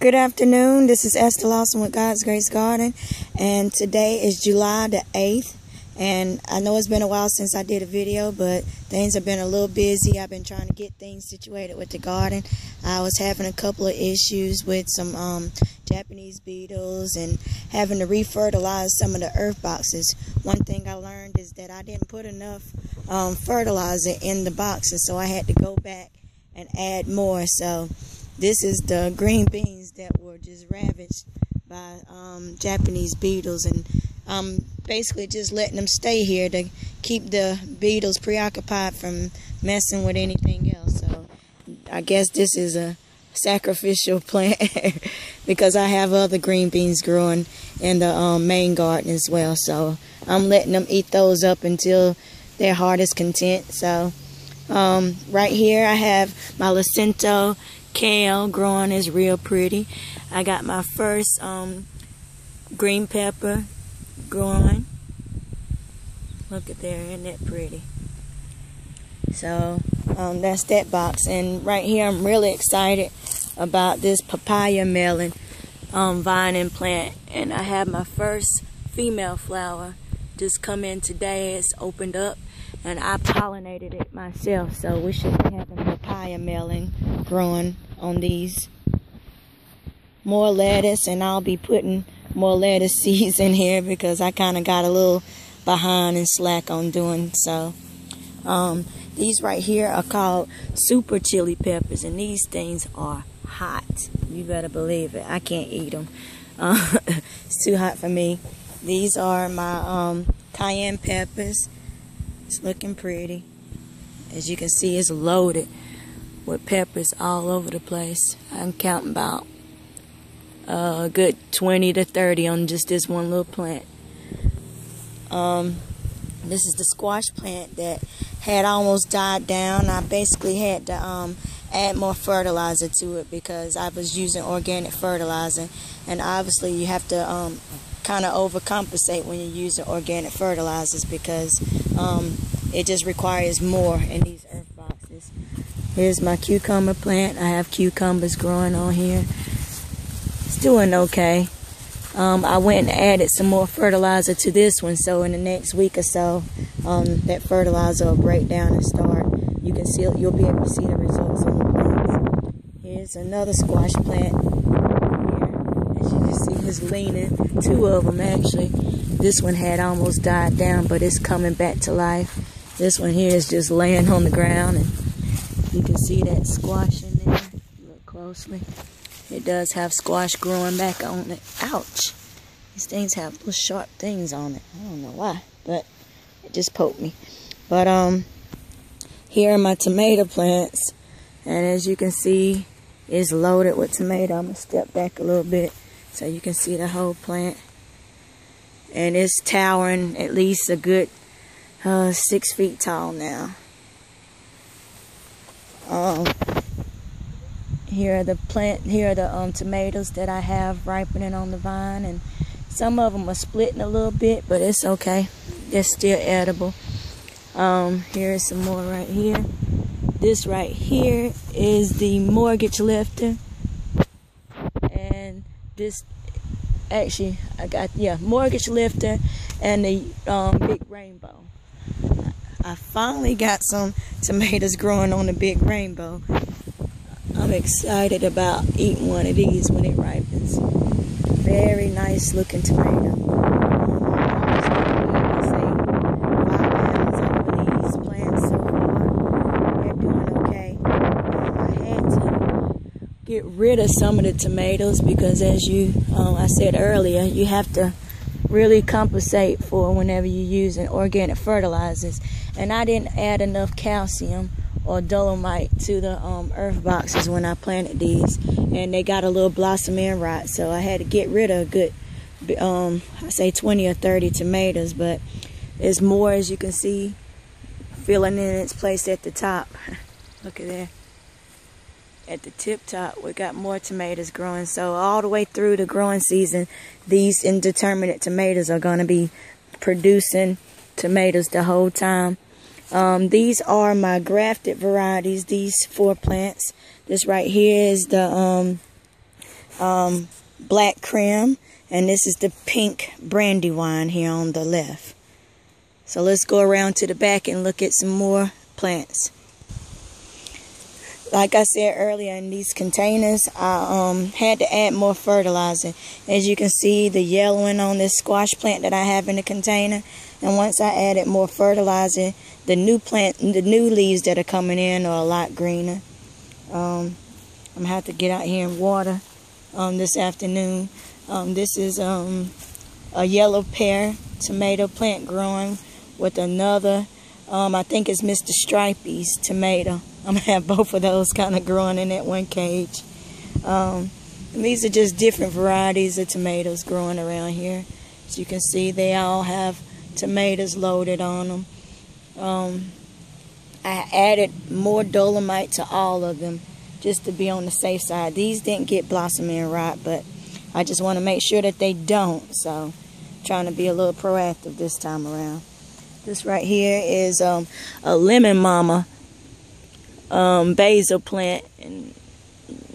Good afternoon. This is Esther Lawson with God's Grace Garden, and today is July the 8th. And I know it's been a while since I did a video, but things have been a little busy. I've been trying to get things situated with the garden. I was having a couple of issues with some Japanese beetles and having to refertilize some of the earth boxes. One thing I learned is that I didn't put enough fertilizer in the boxes, so I had to go back and add more. So this is the green beans that were just ravaged by Japanese beetles, and I'm basically just letting them stay here to keep the beetles preoccupied from messing with anything else. So I guess this is a sacrificial plant because I have other green beans growing in the main garden as well. So I'm letting them eat those up until their heart is content. So right here I have my Lucento kale growing. Is real pretty. I got my first green pepper growing. Look at there, isn't that pretty? So that's that box. And right here I'm really excited about this papaya melon vine and plant, and I have my first female flower just come in today. It's opened up and I pollinated it myself, so we should be having papaya melon growing on these. More lettuce, and I'll be putting more lettuce seeds in here because I kind of got a little behind and slack on doing so. These right here are called super chili peppers, and these things are hot. You better believe it. I can't eat them. It's too hot for me. These are my cayenne peppers. It's looking pretty. As you can see, it's loaded with peppers all over the place. I'm counting about a good 20 to 30 on just this one little plant. This is the squash plant that had almost died down. I basically had to add more fertilizer to it because I was using organic fertilizer, and obviously you have to kind of overcompensate when you're using organic fertilizers because it just requires more in these earth boxes. Here's my cucumber plant. I have cucumbers growing on here. It's doing okay. I went and added some more fertilizer to this one, so in the next week or so, that fertilizer will break down and start. You can see, you'll be able to see the results on the plants. Here's another squash plant. Here, as you can see, it's leaning. Two of them actually. This one had almost died down, but it's coming back to life. This one here is just laying on the ground, and you can see that squash in there. Look closely. It does have squash growing back on it. Ouch. These things have little sharp things on it. I don't know why, but it just poked me. But here are my tomato plants. And as you can see, it's loaded with tomato. I'm going to step back a little bit so you can see the whole plant. And it's towering at least a good 6 feet tall now. Here are the tomatoes that I have ripening on the vine, and some of them are splitting a little bit, but it's okay. They're still edible. Here's some more right here. This right here is the mortgage lifter, and this actually mortgage lifter and the big rainbow. I finally got some tomatoes growing on the big rainbow. I'm excited about eating one of these when it ripens. Very nice looking tomato. These plants so far. They're doing okay. I had to get rid of some of the tomatoes because, as I said earlier, you have to really compensate for whenever you're using organic fertilizers. And I didn't add enough calcium or dolomite to the earth boxes when I planted these, and they got a little blossom end rot, so I had to get rid of a good I say 20 or 30 tomatoes, but it's more, as you can see, filling in its place at the top. Look at there. At the tip top, we got more tomatoes growing. So all the way through the growing season, these indeterminate tomatoes are going to be producing tomatoes the whole time. These are my grafted varieties, these 4 plants. This right here is the black creme, and this is the pink Brandywine here on the left. So let's go around to the back and look at some more plants. Like I said earlier, in these containers, I had to add more fertilizer. As you can see, the yellowing on this squash plant that I have in the container. And once I added more fertilizer, the new leaves that are coming in are a lot greener. I'm gonna have to get out here and water this afternoon. This is a yellow pear tomato plant growing with another, I think it's Mr. Stripey's tomato. I'm going to have both of those kind of growing in that one cage. And these are just different varieties of tomatoes growing around here. As you can see, they all have tomatoes loaded on them. I added more dolomite to all of them just to be on the safe side. These didn't get blossoming rot, but I just want to make sure that they don't. So, trying to be a little proactive this time around. This right here is a lemon mama basil plant, and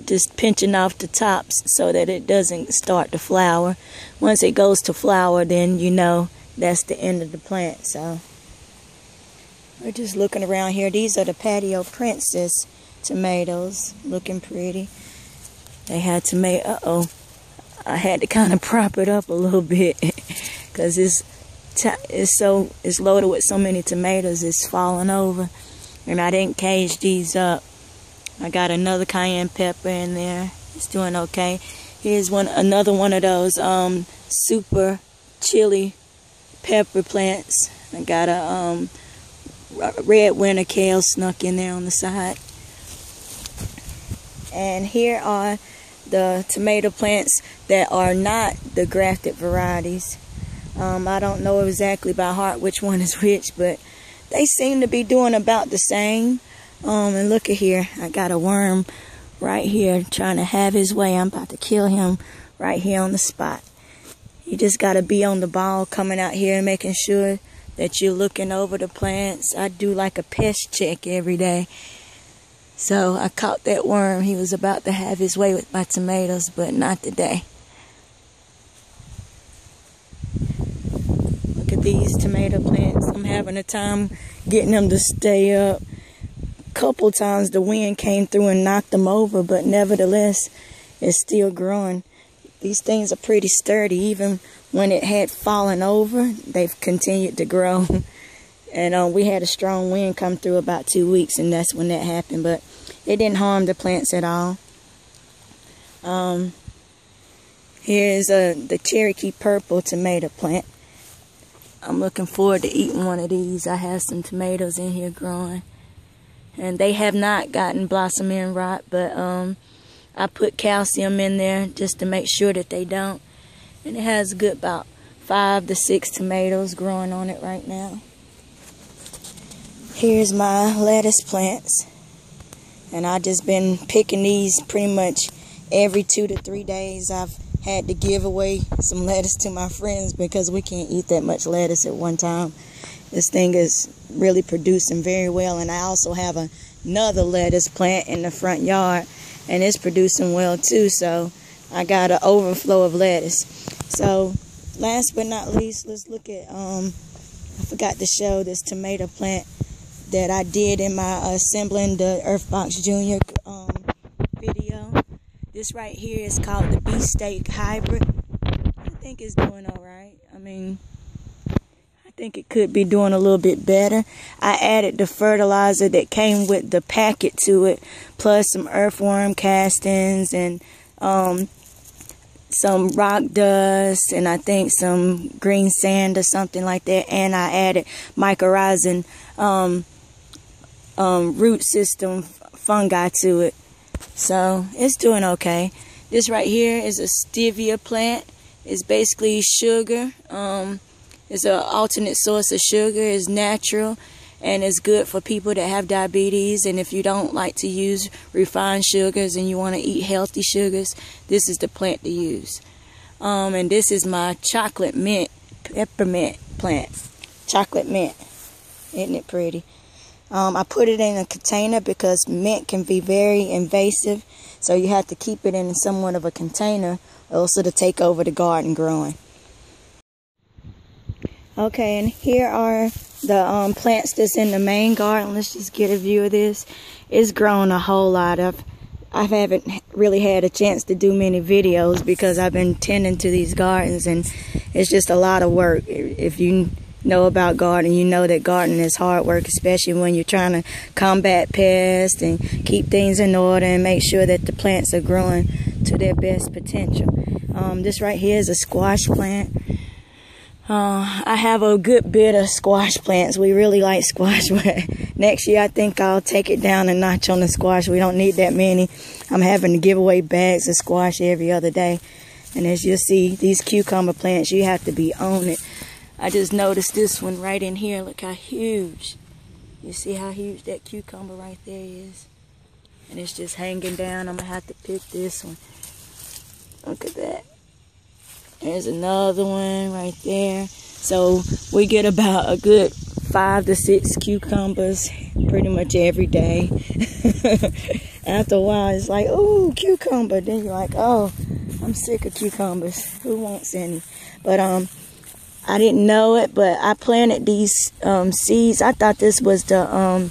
just pinching off the tops so that it doesn't start to flower. Once it goes to flower, then you know that's the end of the plant. So we're just looking around here. These are the Patio Princess tomatoes, looking pretty. They had tomato. I had to kind of prop it up a little bit because it's loaded with so many tomatoes, it's falling over. And I didn't cage these up. I got another cayenne pepper in there. It's doing okay. Here's another one of those super chili pepper plants. I got a red winter kale snuck in there on the side. And here are the tomato plants that are not the grafted varieties. I don't know exactly by heart which one is which, but they seem to be doing about the same. And look at here, I got a worm right here trying to have his way. I'm about to kill him right here on the spot. You just got to be on the ball, coming out here and making sure that you're looking over the plants. I do like a pest check every day. So I caught that worm. He was about to have his way with my tomatoes, but not today. Look at these tomato plants. I'm having a time getting them to stay up. A couple times the wind came through and knocked them over, but nevertheless, it's still growing. These things are pretty sturdy. Even when it had fallen over, they've continued to grow. And we had a strong wind come through about 2 weeks, and that's when that happened. But it didn't harm the plants at all. Here's the Cherokee Purple tomato plant. I'm looking forward to eating one of these. I have some tomatoes in here growing. And they have not gotten blossoming rot, but I put calcium in there just to make sure that they don't. And it has a good about 5 to 6 tomatoes growing on it right now. Here's my lettuce plants. And I've just been picking these pretty much every 2 to 3 days. I've had to give away some lettuce to my friends because we can't eat that much lettuce at one time. This thing is really producing very well. And I also have another lettuce plant in the front yard, and it's producing well too. So I got an overflow of lettuce. So last but not least, let's look at, I forgot to show this tomato plant that I did in my assembling the Earthbox Junior video. This right here is called the Beefsteak Hybrid. I think it's doing all right. I mean, I think it could be doing a little bit better. I added the fertilizer that came with the packet to it, plus some earthworm castings and some rock dust, and I think some green sand or something like that. And I added mycorrhizal root system fungi to it. So it's doing okay. This right here is a stevia plant. It's basically sugar. It's an alternate source of sugar. It's natural, and it's good for people that have diabetes. And if you don't like to use refined sugars and you want to eat healthy sugars, this is the plant to use. And this is my chocolate mint peppermint plant. Chocolate mint. Isn't it pretty? I put it in a container because mint can be very invasive, so you have to keep it in somewhat of a container also to take over the garden growing. Okay, and here are the plants that's in the main garden. Let's just get a view of this. It's grown a whole lot. I haven't really had a chance to do many videos because I've been tending to these gardens, and it's just a lot of work. If you know about gardening, you know that gardening is hard work, especially when you're trying to combat pests and keep things in order and make sure that the plants are growing to their best potential. This right here is a squash plant. I have a good bit of squash plants. We really like squash. Next year, I think I'll take it down a notch on the squash. We don't need that many. I'm having to give away bags of squash every other day. And as you'll see, these cucumber plants, you have to be on it. I just noticed this one right in here. Look how huge. You see how huge that cucumber right there is? And it's just hanging down. I'm going to have to pick this one. Look at that. There's another one right there. So we get about a good 5 to 6 cucumbers pretty much every day. After a while, it's like, ooh, cucumber. Then you're like, oh, I'm sick of cucumbers. Who wants any? But I didn't know it, but I planted these seeds. I thought this was the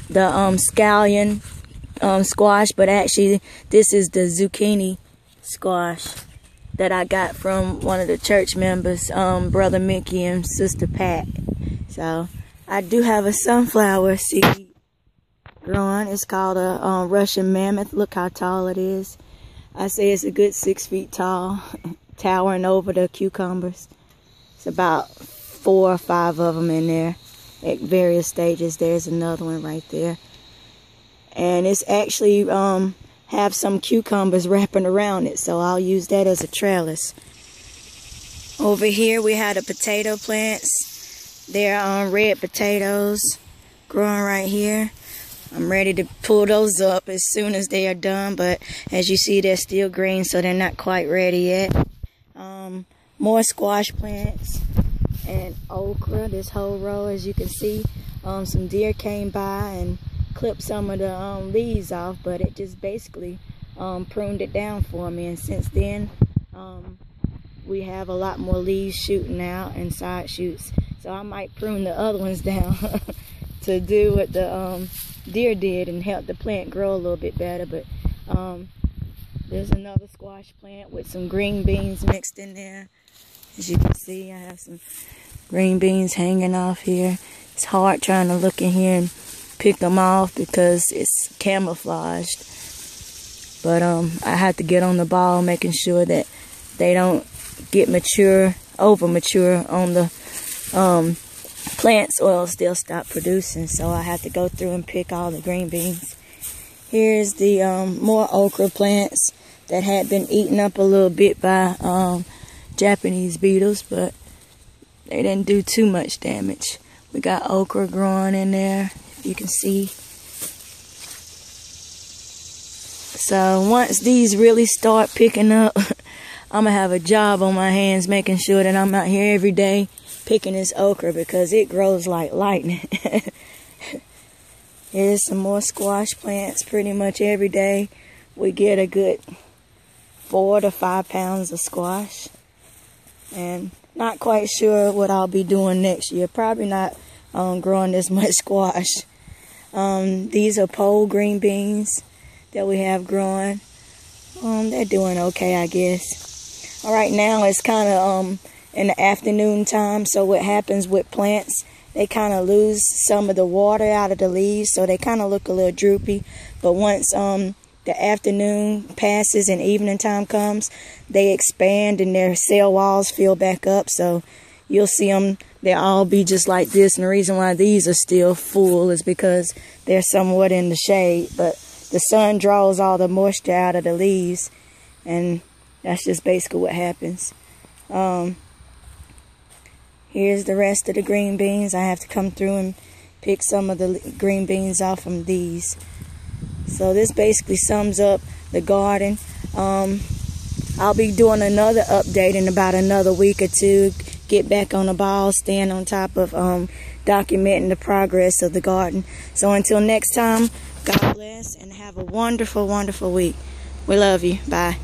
scallion squash, but actually this is the zucchini squash that I got from one of the church members, Brother Mickey and Sister Pat. So I do have a sunflower seed growing. It's called a Russian mammoth. Look how tall it is. I say it's a good 6 feet tall, towering over the cucumbers. It's about 4 or 5 of them in there at various stages. There's another one right there. And it's actually have some cucumbers wrapping around it, so I'll use that as a trellis. Over here we had the potato plants. They're red potatoes growing right here. I'm ready to pull those up as soon as they are done, but as you see, they're still green, so they're not quite ready yet. More squash plants and okra, this whole row. As you can see, some deer came by and clipped some of the leaves off, but it just basically pruned it down for me, and since then we have a lot more leaves shooting out and side shoots, so I might prune the other ones down to do what the deer did and help the plant grow a little bit better. But there's another squash plant with some green beans mixed in there. As you can see, I have some green beans hanging off here. It's hard trying to look in here and pick them off because it's camouflaged, but I have to get on the ball making sure that they don't get over mature on the plants, or else they'll stop producing. So I have to go through and pick all the green beans. Here's the more okra plants that had been eaten up a little bit by Japanese beetles, but they didn't do too much damage. We got okra growing in there, you can see. So once these really start picking up, I'm gonna have a job on my hands making sure that I'm out here every day picking this okra because it grows like lightning. Here's some more squash plants. Pretty much every day we get a good 4 to 5 pounds of squash, and not quite sure what I'll be doing next year. Probably not growing this much squash. These are pole green beans that we have growing. They're doing okay, I guess. All right, now it's kind of in the afternoon time, so what happens with plants, they kind of lose some of the water out of the leaves, so they kind of look a little droopy. But once the afternoon passes and evening time comes, they expand and their cell walls fill back up, so you'll see them, they'll all be just like this. And the reason why these are still full is because they're somewhat in the shade, but the sun draws all the moisture out of the leaves, and that's just basically what happens. Here's the rest of the green beans. I have to come through and pick some of the green beans off from these. So this basically sums up the garden. I'll be doing another update in about another week or two, get back on the ball, staying on top of documenting the progress of the garden. So until next time, God bless and have a wonderful, wonderful week. We love you. Bye.